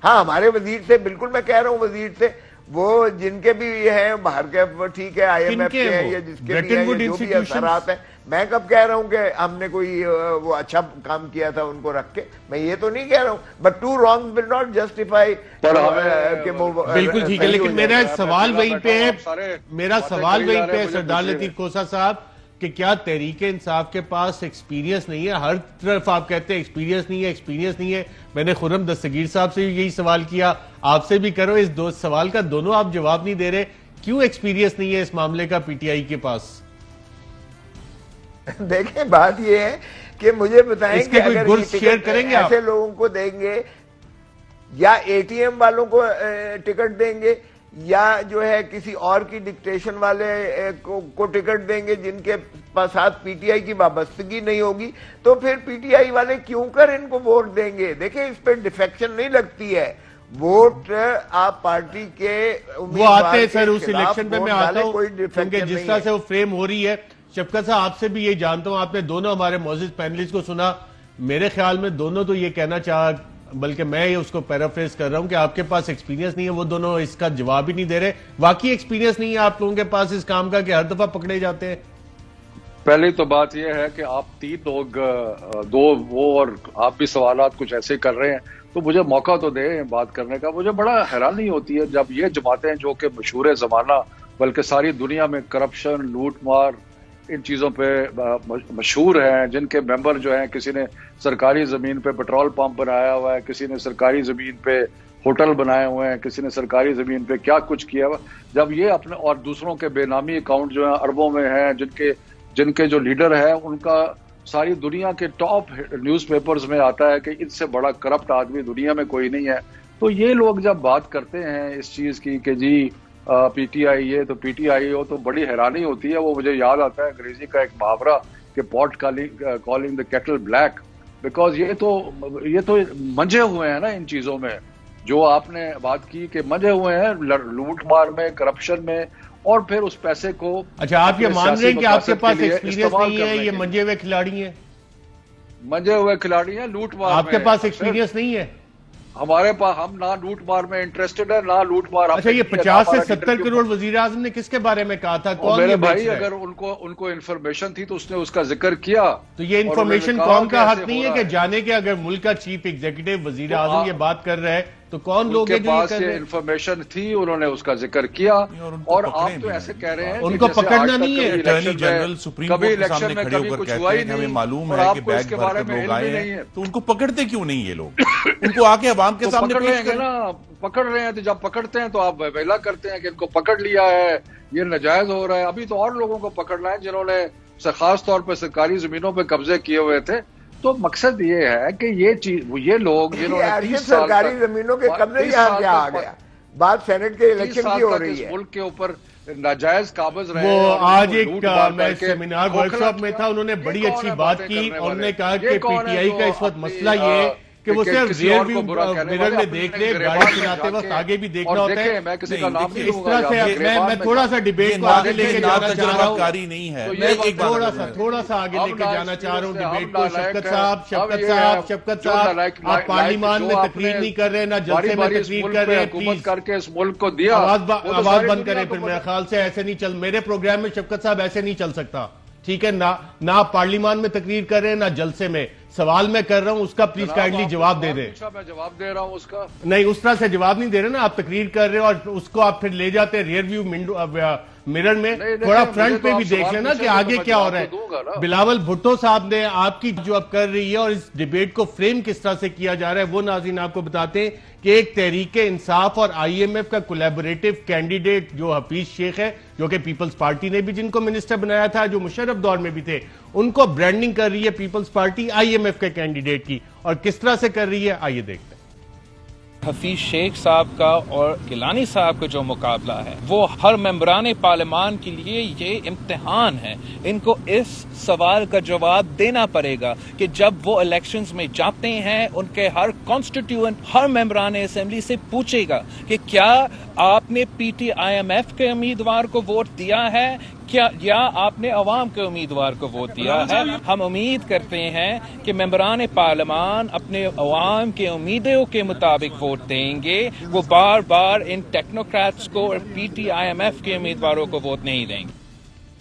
हाँ, हमारे वजीर थे, बिल्कुल मैं कह रहा हूँ वजीर थे, वो जिनके भी हैं बाहर के, ठीक है, IMF के हैं या जिसके भी हैं, जो भी असरात हैं। मैं कब कह रहा हूं कि हमने कोई वो अच्छा काम किया था उनको रख के, मैं ये तो नहीं कह रहा हूं, but two wrong will not justify कि वो बिल्कुल ठीक है। लेकिन मेरा सवाल वहीं पे है, मेरा सवाल वहीं पे है सरदार लतीफ खोसा साहब, कि क्या तहरीक इंसाफ के पास एक्सपीरियंस नहीं है? हर तरफ आप कहते हैं एक्सपीरियंस नहीं है। मैंने खुर्रम दस्तगीर साहब से यही सवाल किया, आपसे भी करो, इस दो सवाल का दोनों आप जवाब नहीं दे रहे। क्यों एक्सपीरियंस नहीं है इस मामले का PTI के पास? देखें, बात यह है कि मुझे बताएं कि अगर गुड शेयर करेंगे ऐसे आप लोगों को देंगे या ATM वालों को टिकट देंगे या जो है किसी और की डिक्टेशन वाले को टिकट देंगे जिनके साथ PTI की वाबस्तगी नहीं होगी, तो फिर PTI वाले क्यों कर इनको वोट देंगे? देखिए, इस पे डिफेक्शन नहीं लगती है, वोट आप पार्टी के वो आते हैं सर उस इलेक्शन पे मैं आता हूं, क्योंकि जिस तरह से वो फ्रेम हो रही है। शफकत साहब, आपसे भी ये जानता हूं, आपने दोनों हमारे मौजूद पैनलिस्ट को सुना, मेरे ख्याल में दोनों तो ये कहना चाह, बल्कि मैं ये उसको पैराफ्रेज कर रहा हूं कि आपके पास एक्सपीरियंस नहीं है। वो दोनों इसका जवाब ही नहीं दे रहे। वाकई एक्सपीरियंस नहीं है आप लोगों के पास इस काम का कि हर दफा पकड़े जाते हैं? पहली तो बात यह है कि आप 3 लोग, 2 वो और आप भी सवालात कुछ ऐसे कर रहे हैं, तो मुझे मौका तो दे बात करने का। मुझे बड़ा हैरानी होती है जब ये जमातें जो कि मशहूर जमाना, बल्कि सारी दुनिया में करप्शन, लूट मार, इन चीज़ों पे मशहूर हैं, जिनके मेंबर जो हैं, किसी ने सरकारी ज़मीन पे पेट्रोल पंप बनाया हुआ है, किसी ने सरकारी ज़मीन पे होटल बनाए हुए हैं, किसी ने सरकारी ज़मीन पे क्या कुछ किया हुआ, जब ये अपने और दूसरों के बेनामी अकाउंट जो है अरबों में हैं, जिनके जो लीडर हैं उनका सारी दुनिया के टॉप न्यूज़पेपर्स में आता है कि इससे बड़ा करप्ट आदमी दुनिया में कोई नहीं है। तो ये लोग जब बात करते हैं इस चीज़ की कि जी PTI ये तो PTI हो, तो बड़ी हैरानी होती है। वो मुझे याद आता है अंग्रेजी का एक मुहावरा कि pot calling the kettle black, because ये तो मंझे हुए हैं ना इन चीज़ों में, जो आपने बात की कि मंझे हुए हैं लूट मार में, करप्शन में, और फिर उस पैसे को। अच्छा, आप ये मान रहे हैं कि आपके पास एक्सपीरियंस नहीं है, ये मंझे हुए खिलाड़ी हैं? मंझे हुए खिलाड़ी हैं लूट मार। आपके पास एक्सपीरियंस नहीं है? हमारे पास, हम ना लूट मार में इंटरेस्टेड है ना लूट मार। अच्छा, ये 50 से 70 करोड़ वजीर आजम ने किसके बारे में कहा था? कौन? मेरे भाई, अगर उनको इन्फॉर्मेशन थी तो उसने उसका जिक्र किया। तो ये इन्फॉर्मेशन कौन का हक नहीं है कि जाने के, अगर मुल्क का चीफ एग्जीक्यूटिव वजीर आजम ये बात कर रहे हैं तो कौन लोग हैं जो पास ये इन्फॉर्मेशन थी, उन्होंने उसका जिक्र किया। और आप तो ऐसे कह रहे हैं उनको पकड़ना नहीं है। अटॉर्नी जनरल सुप्रीम कोर्ट के सामने खड़े होकर कहते हैं कि हमें मालूम है कि बैग भर के लोग आए हैं, तो उनको पकड़ते क्यों नहीं ये लोग? उनको आके अवाम के सामने पकड़ रहे हैं। तो जब पकड़ते हैं तो आप वेला करते हैं कि इनको पकड़ लिया है, ये नाजायज हो रहा है। अभी तो और लोगों को पकड़ना है जिन्होंने खास तौर पर सरकारी जमीनों पर कब्जे किए हुए थे। तो मकसद ये है कि ये लोग जिन्होंने 30 साल सरकारी जमीनों के कब्जे यहाँ क्या आ गया? बात सेनेट के इलेक्शन की हो रही है। मुल्क के ऊपर नाजायज काबज रहे। वो आज एक मैं सेमिनार वर्कशॉप में था, उन्होंने बड़ी अच्छी बात की और उन्होंने कहा कि PTI का इस वक्त मसला ये कि वो सिर्फ रियर व्यू मिरर में देख रहे, गाड़ी चलाते वक्त आगे भी देखना होता है। मैं किसी का नाम नहीं इस तरह से मैं थोड़ा सा डिबेट को आगे लेके जाना चाह रहा हूँ। नहीं है, मैं एक थोड़ा सा आगे लेके जाना चाह रहा हूँ डिबेट को। शफकत साहब, आप पार्लियामान में तकरीर नहीं कर रहे, ना जलसे में तकरीर कर रहे हैं, प्लीज करके इस मुल्क को दिया। आवाज बंद करें फिर। मेरे ख्याल से ऐसे नहीं चल, मेरे प्रोग्राम में शफकत साहब ऐसे नहीं चल सकता, ठीक है ना? ना आप पार्लियामान में तकरीर कर रहे हैं ना जलसे में। सवाल मैं कर रहा हूं उसका प्लीज काइंडली जवाब दे दें। मैं जवाब दे रहा हूं उसका। नहीं, उस तरह से जवाब नहीं दे रहे ना, आप तकरीर कर रहे हो और उसको आप फिर ले जाते हैं रियर व्यू मिरर में। थोड़ा फ्रंट पे भी देख लेना कि आगे क्या हो रहा है। बिलावल भुट्टो साहब ने आपकी जो अब कर रही है और इस डिबेट को फ्रेम किस तरह से किया जा रहा है वो नाज़रीन आपको बताते हैं कि एक तहरीके इंसाफ और IMF का कोलैबोरेटिव कैंडिडेट जो हफीज शेख है, जो कि पीपल्स पार्टी ने भी जिनको मिनिस्टर बनाया था, जो मुशर्रफ दौर में भी थे, उनको ब्रांडिंग कर रही है पीपल्स पार्टी IMF के कैंडिडेट की। और किस तरह से कर रही है आइए देखते हैं। हफीज शेख साहब का और गिलानी साहब का जो मुकाबला है वो हर मेंबरान पार्लियामान के लिए ये इम्तिहान है। इनको इस सवाल का जवाब देना पड़ेगा कि जब वो इलेक्शंस में जाते हैं उनके हर कॉन्स्टिट्यूएंट, हर मेंबरान असेंबली से पूछेगा कि क्या आपने PTIMF के उम्मीदवार को वोट दिया है क्या, या आपने अवाम के उम्मीदवार को वोट दिया है। हम उम्मीद करते हैं कि मेंबरान पार्लियामान अपने अवाम के उम्मीदों के मुताबिक वोट देंगे। वो बार बार इन टेक्नोक्रेट्स को और PTIMF के उम्मीदवारों को वोट नहीं देंगे।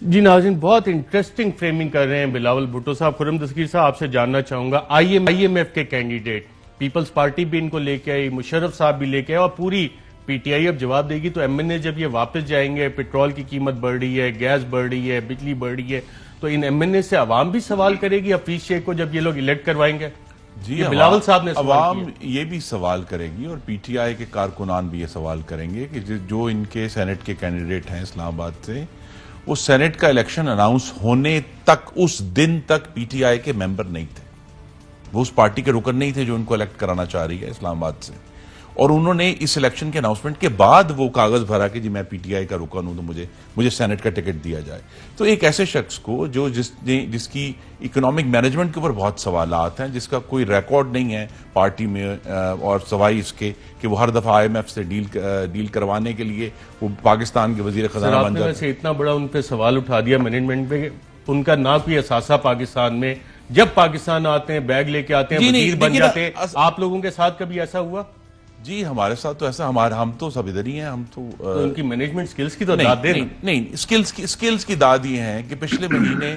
जी नाज़रीन, बहुत इंटरेस्टिंग फ्रेमिंग कर रहे हैं बिलावल भुट्टो साहब। खुर्रम दस्तगीर साहब, आपसे जानना चाहूंगा, IMF के कैंडिडेट पीपल्स पार्टी भी इनको लेके आई, मुशर्रफ साहब भी लेके आए और पूरी PTI अब जवाब देगी। तो MNA जब ये वापस जाएंगे, पेट्रोल की कीमत बढ़ रही है, गैस बढ़ रही है, बिजली बढ़ रही है, तो इन MNA से अवाम भी सवाल करेगी हफीज शेख को जब ये लोग इलेक्ट करवाएंगे? जी, बिलावल साहब ने अवाम ये भी सवाल करेगी और PTI के कारकुनान भी ये सवाल करेंगे कि जो इनके सेनेट के कैंडिडेट हैं इस्लामाबाद से, वो सेनेट का इलेक्शन अनाउंस होने तक, उस दिन तक PTI के मेंबर नहीं थे। वो उस पार्टी के रुकन नहीं थे जो उनको इलेक्ट कराना चाह रही है इस्लामाबाद से। और उन्होंने इस इलेक्शन के अनाउंसमेंट के बाद वो कागज भरा कि जी मैं PTI का रुकन हूं तो मुझे सेनेट का टिकट दिया जाए। तो एक ऐसे शख्स को जिसकी इकोनॉमिक मैनेजमेंट के ऊपर बहुत सवालात हैं, जिसका कोई रिकॉर्ड नहीं है पार्टी में, और सवाई इसके कि वो हर दफा IMF से डील करवाने के लिए वो पाकिस्तान के वजीर खजाना बन जाते हैं। इतना बड़ा उन पे सवाल उठा दिया मैनेजमेंट पे, उनका ना कोई असासा पाकिस्तान में, जब पाकिस्तान आते हैं बैग लेके आते हैं, वजीर बन जाते हैं। आप लोगों के साथ कभी ऐसा हुआ? जी हमारे साथ तो ऐसा, हम तो सब इधर ही हैं। हम तो उनकी मैनेजमेंट स्किल्स की तो दाद दे नहीं, स्किल्स की दाद ये है कि पिछले महीने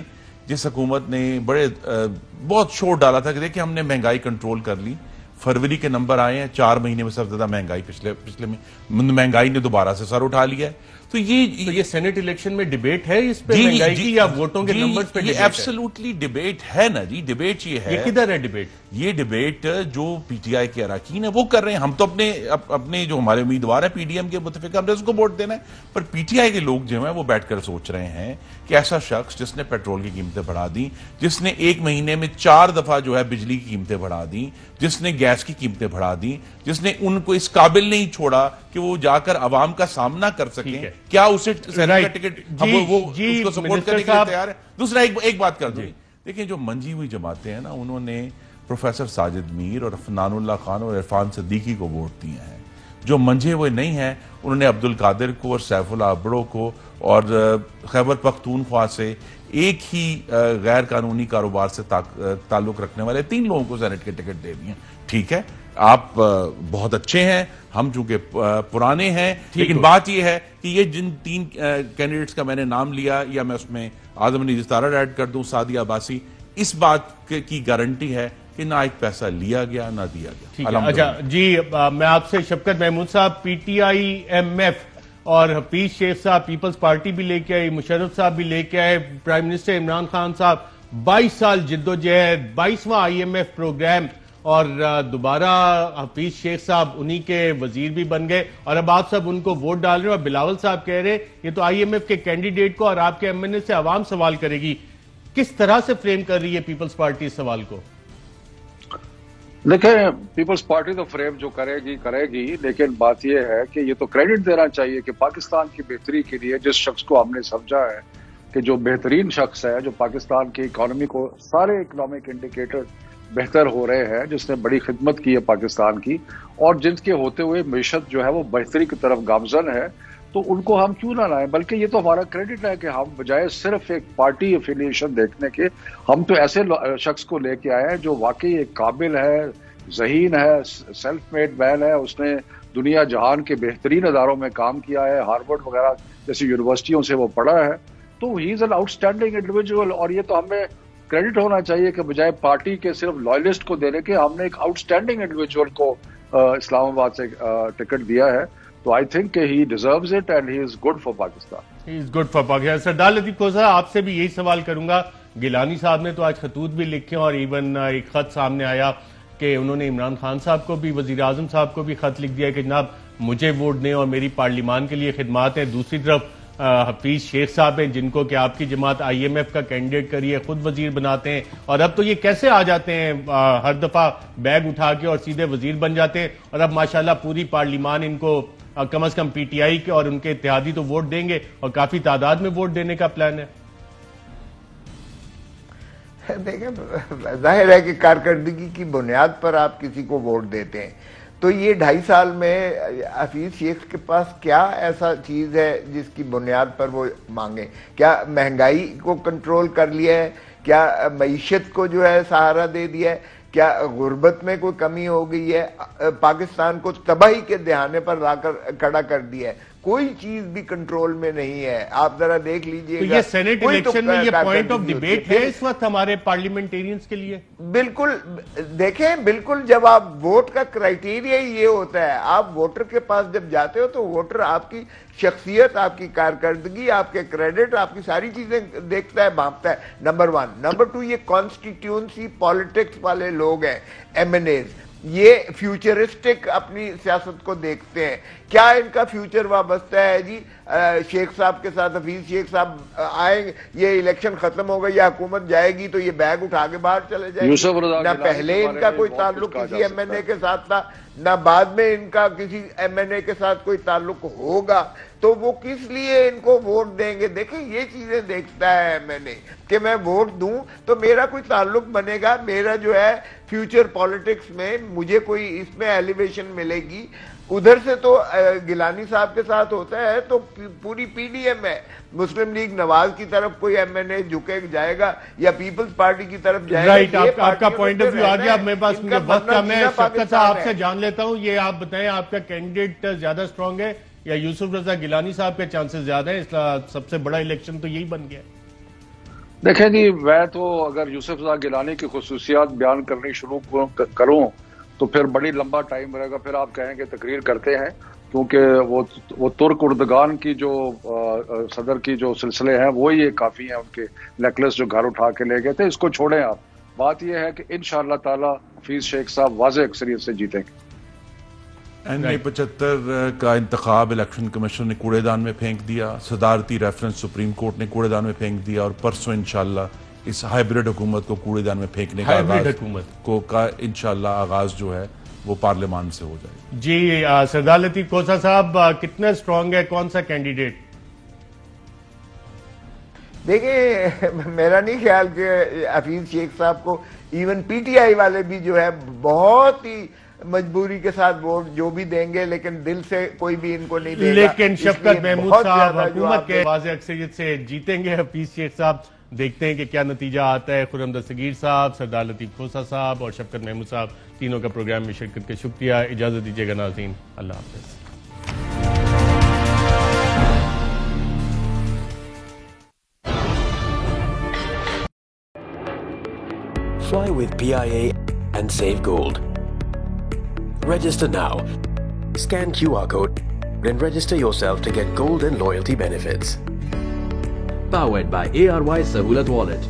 जिस हुकूमत ने बहुत शोर डाला था कि देखिए हमने महंगाई कंट्रोल कर ली, फरवरी के नंबर आए हैं, 4 महीने में सबसे ज्यादा महंगाई पिछले में महंगाई ने दोबारा से सर उठा लिया है। तो ये सेनेट इलेक्शन में डिबेट है इस पे महंगाई की या वोटों के नंबर्स पे? ये एब्सोल्युटली डिबेट है ना जी, डिबेट ये है। ये किधर है डिबेट? ये डिबेट जो PTI के अरकान है वो कर रहे हैं। हम तो अपने जो हमारे उम्मीदवार है PDM के मुतफिक हमने उसको वोट देना है, पर PTI के लोग जो है वो बैठकर सोच रहे हैं कि ऐसा शख्स जिसने पेट्रोल की कीमतें बढ़ा दी, जिसने 1 महीने में 4 दफा जो है बिजली की कीमतें बढ़ा दी, जिसने गैस की कीमतें बढ़ा दी, जिसने उनको इस काबिल नहीं छोड़ा कि वो जाकर अवाम का सामना कर सके, क्या उसे टिकट वो उसको सपोर्ट करने के लिए तैयार है? दूसरा एक बात कर दूं, देखिए जो मंजी हुई जमातें हैं ना, उन्होंने प्रोफेसर साजिद मीर और अफनानुल्लाह खान और इरफान सिद्दीकी को वोट दिए हैं। जो मंझे हुए नहीं हैं उन्होंने अब्दुल कादिर को और सैफुल्लाह अबड़ो को और खैबर पख्तूनख्वा से एक ही गैर कानूनी कारोबार से ताल्लुक रखने वाले 3 लोगों को सेनेट के टिकट दे दिए। ठीक है, आप बहुत अच्छे हैं, हम चूंकि पुराने हैं, लेकिन बात यह है कि ये जिन 3 कैंडिडेट्स का मैंने नाम लिया, या मैं उसमें आजम अली जिस्तारा ऐड कर दूं, सादिया अब्बासी, इस बात की गारंटी है कि ना एक पैसा लिया गया ना दिया गया। अच्छा जी, मैं आपसे शफकत महमूद साहब, PTIMF और हफीज शेख साहब पीपल्स पार्टी भी लेके आए, मुशर्रफ साहब भी लेके आए, प्राइम मिनिस्टर इमरान खान साहब 22 साल जिद्दोजहद, 22वां IMF प्रोग्राम, और दोबारा हफीज शेख साहब उन्हीं के वजीर भी बन गए और अब आप सब उनको वोट डाल रहे हो। और बिलावल साहब कह रहे ये तो IMF के कैंडिडेट को और आपके MNA से आवाम सवाल करेगी। किस तरह से फ्रेम कर रही है पीपल्स पार्टी इस सवाल को? देखें, पीपल्स पार्टी तो फ्रेम जो करेगी, लेकिन बात यह है कि ये तो क्रेडिट देना चाहिए कि पाकिस्तान की बेहतरी के लिए जिस शख्स को हमने समझा है कि जो बेहतरीन शख्स है, जो पाकिस्तान की इकोनॉमी को, सारे इकोनॉमिक इंडिकेटर बेहतर हो रहे हैं, जिसने बड़ी खिदमत की है पाकिस्तान की, और जिनके होते हुए मैशत जो है वो बेहतरी की तरफ गामजन है, तो उनको हम क्यों ना लाएं? बल्कि ये तो हमारा क्रेडिट है कि हम बजाय सिर्फ एक पार्टी एफिलिएशन देखने के, हम तो ऐसे शख्स को लेके आए हैं जो वाकई एक काबिल है, ज़हीन है, सेल्फ मेड मैन है, उसने दुनिया जहान के बेहतरीन अदारों में काम किया है, हार्वर्ड वगैरह जैसी यूनिवर्सिटियों से वो पढ़ा है, तो he is an outstanding individual. और ये तो हमें क्रेडिट होना चाहिए कि बजाय पार्टी के सिर्फ लॉयलिस्ट को देने के हमने एक आउटस्टैंडिंग इंडिविजुअल को इस्लामाबाद से टिकट दिया है। तो I think he deserves it and he is good for Pakistan. He is good for Pakistan. Sardar Latif Khosa, आपसे भी यही सवाल करूंगा। गिलानी साहब ने तो आज खतूत भी लिखे और इवन एक खत सामने आया कि उन्होंने इमरान खान साहब को भी, वजीर आजम साहब को भी खत लिख दिया कि जनाब मुझे वोट दें और मेरी पार्लियामान के लिए खिदमात है। दूसरी तरफ हफीज शेख साहब हैं जिनको कि आपकी जमात IMF का कैंडिडेट करिए, खुद वजीर बनाते हैं, और अब तो ये कैसे आ जाते हैं हर दफा बैग उठा के और सीधे वजीर बन जाते हैं। और अब माशाल्लाह पूरी पार्लियामान इनको कम से कम PTI के और उनके इत्तेहादी तो वोट देंगे और काफी तादाद में वोट देने का प्लान है। देखिए, जाहिर है कि कारकर्दगी की बुनियाद पर आप किसी को वोट देते हैं। तो ये 2.5 साल में हफीज शेख के पास क्या ऐसा चीज है जिसकी बुनियाद पर वो मांगे? क्या महंगाई को कंट्रोल कर लिया है? क्या मईशत को जो है सहारा दे दिया है? क्या गुर्बत में कोई कमी हो गई है? पाकिस्तान को तबाही के दहाने पर लाकर खड़ा कर दिया है? कोई चीज भी कंट्रोल में नहीं है। आप जरा देख लीजिए। तो ये सेनेट इलेक्शन में ये पॉइंट ऑफ डिबेट है इस वक्त हमारे पार्लियामेंटेरियंस के लिए। बिल्कुल, देखें, बिल्कुल जब आप वोट का क्राइटेरिया ही ये होता है, आप वोटर के पास जब जाते हो तो वोटर आपकी शख्सियत, आपकी कारकर्दगी, आपके क्रेडिट, आपकी सारी चीजें देखता है, भांपता है। नंबर 1। नंबर 2, ये कॉन्स्टिट्यूंसी पॉलिटिक्स वाले लोग हैं, MNAs, ये फ्यूचरिस्टिक अपनी सियासत को देखते हैं। क्या इनका फ्यूचर वाबस्ता है जी शेख साहब के साथ? हफीज शेख साहब आएंगे, ये इलेक्शन खत्म होगा या हुकूमत जाएगी तो ये बैग उठा के बाहर चले जाएंगे। ना पहले इनका कोई ताल्लुक किसी MNA के साथ था, ना बाद में इनका किसी MNA के साथ कोई ताल्लुक होगा, तो वो किस लिए इनको वोट देंगे? देखें, ये चीजें देखता है MNA कि मैं वोट दूं तो मेरा कोई ताल्लुक बनेगा, मेरा जो है फ्यूचर पॉलिटिक्स में मुझे कोई इसमें एलिवेशन मिलेगी। उधर से तो गिलानी साहब के साथ होता है तो पूरी PDM है, मुस्लिम लीग नवाज की तरफ कोई MNA झुके जाएगा या पीपल्स पार्टी की तरफ जाएगा। राइट, आपका पॉइंट ऑफ व्यू आ गया। मेरे पास वक्त कम है। शफकत साहब आपसे जान लेता हूं, ये आप बताएं, आपका कैंडिडेट ज्यादा स्ट्रांग है या यूसुफ रजा गिलानी साहब के चांसेस ज्यादा है? इसका सबसे बड़ा इलेक्शन तो यही बन गया। देखें जी, मैं तो अगर यूसुफ रजा गिलानी की खुसूसियात बयान करनी शुरू करूं तो फिर बड़ी लंबा टाइम रहेगा। फिर आप कहेंगे तकरीर करते हैं, क्योंकि वो तुर्क उर्दगान की जो सदर की जो सिलसिले हैं वो ही काफ़ी हैं, उनके नेकलेस जो घर उठा के ले गए थे। इसको छोड़ें आप। बात यह है कि इंशाअल्लाह ताला हफीज शेख साहब वाज़ेह अक्सरियत से जीतेंगे। NA 75 का इंतखाब इलेक्शन कमीशन ने कूड़ेदान में फेंक दिया, सदारती रेफरेंस सुप्रीम कोर्ट ने कूड़ेदान में फेंक दिया, और परसों इंशाअल्लाह इस हाइब्रिड हुकूमत को कूड़ेदान में फेंकने का इंशाअल्लाह आगाज जो है वो पार्लियामान से हो जाएगा। जी, सरदार लतीफ खोसा साहब, कितना स्ट्रांग है, कौन सा कैंडिडेट? देखिए, मेरा नहीं ख्याल कि हफीज शेख साहब को इवन PTI वाले भी जो है बहुत ही मजबूरी के साथ वोट जो भी देंगे, लेकिन दिल से कोई भी इनको नहीं देगा। लेकिन शफकत महमूद साहब हुकूमत के वाज़ेह अक्सरियत से जीतेंगे हफीज शेख साहब। देखते हैं कि क्या नतीजा आता है। खुर्रम दस्तगीर साहब, सरदार लतीफ खोसा साहब और शफकत महमूद साहब, तीनों का प्रोग्राम में शिरकत के शुक्रिया। इजाजत दीजिएगा नाज़रीन, अल्लाह हाफ़िज़। Fly with PIA and save gold. Register now. Scan QR code and register yourself to get gold and loyalty benefits. Powered by ARY Sahulat Wallet.